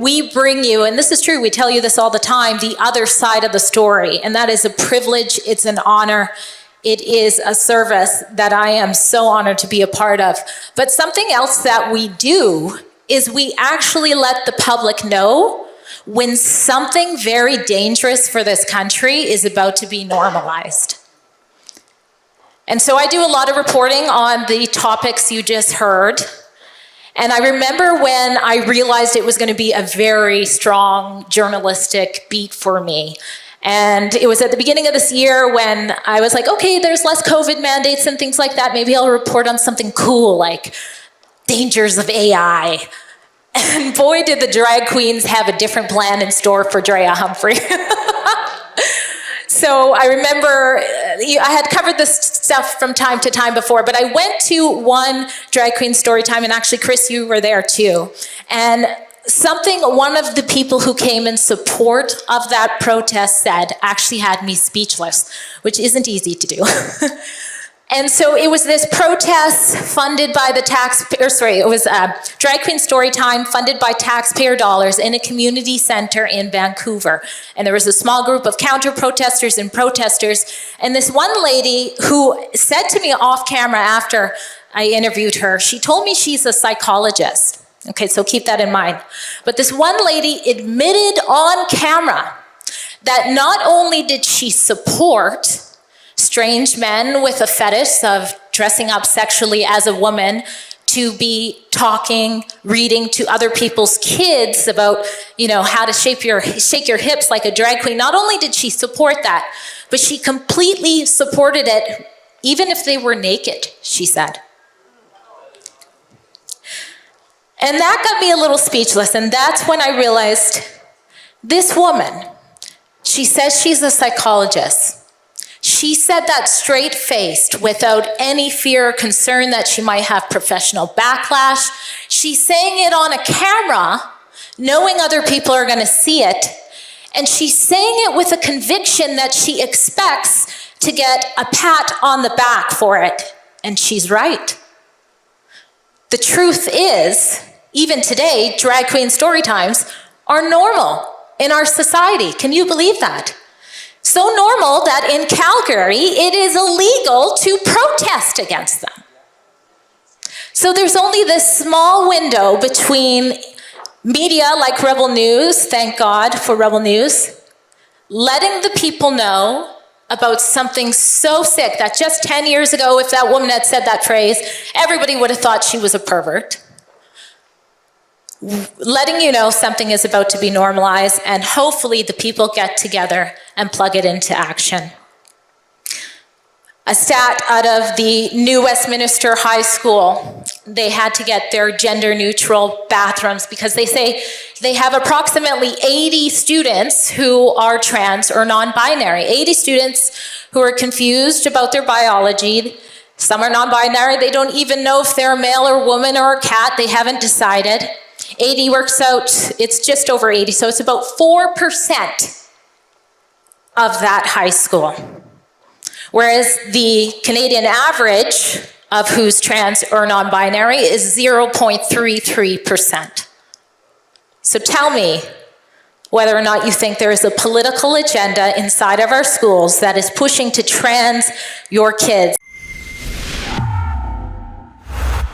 we bring you, and this is true, we tell you this all the time, the other side of the story. And that is a privilege, it's an honor, it is a service that I am so honored to be a part of. But something else that we do is we actually let the public know when something very dangerous for this country is about to be normalized. And so I do a lot of reporting on the topics you just heard. And I remember when I realized it was going to be a very strong journalistic beat for me. And it was at the beginning of this year when I was like, okay, there's less COVID mandates and things like that. Maybe I'll report on something cool like dangers of AI. And boy, did the drag queens have a different plan in store for Drea Humphrey. So I remember I had covered this stuff from time to time before, but I went to one drag queen story time, and actually, Chris, you were there too. And one of the people who came in support of that protest said actually had me speechless, which isn't easy to do. And so it was this protest funded by the it was a drag queen story time funded by taxpayer dollars in a community center in Vancouver. And there was a small group of counter-protesters and protesters. And this one lady who said to me off camera after I interviewed her, she told me she's a psychologist. Okay, so keep that in mind. But this one lady admitted on camera that not only did she support strange men with a fetish of dressing up sexually as a woman to be talking, reading to other people's kids about, how to shake your hips like a drag queen. Not only did she support that, but she completely supported it, even if they were naked, she said. And that got me a little speechless, and that's when I realized this woman, she says she's a psychologist. She said that straight-faced, without any fear or concern that she might have professional backlash. She's saying it on a camera, knowing other people are going to see it, and she's saying it with a conviction that she expects to get a pat on the back for it, and she's right. The truth is, even today, drag queen story times are normal in our society. Can you believe that? So normal that in Calgary, it is illegal to protest against them. So there's only this small window between media like Rebel News, thank God for Rebel News, letting the people know about something so sick that just 10 years ago, if that woman had said that phrase, everybody would have thought she was a pervert. Letting you know something is about to be normalized, and hopefully the people get together and plug it into action. A stat out of the New Westminster High School, they had to get their gender-neutral bathrooms because they say they have approximately 80 students who are trans or non-binary, 80 students who are confused about their biology. Some are non-binary, they don't even know if they're a male or woman or a cat, they haven't decided. 80 works out, it's just over 80, so it's about 4% of that high school. Whereas the Canadian average of who's trans or non-binary is 0.33%. So tell me whether or not you think there is a political agenda inside of our schools that is pushing to trans your kids.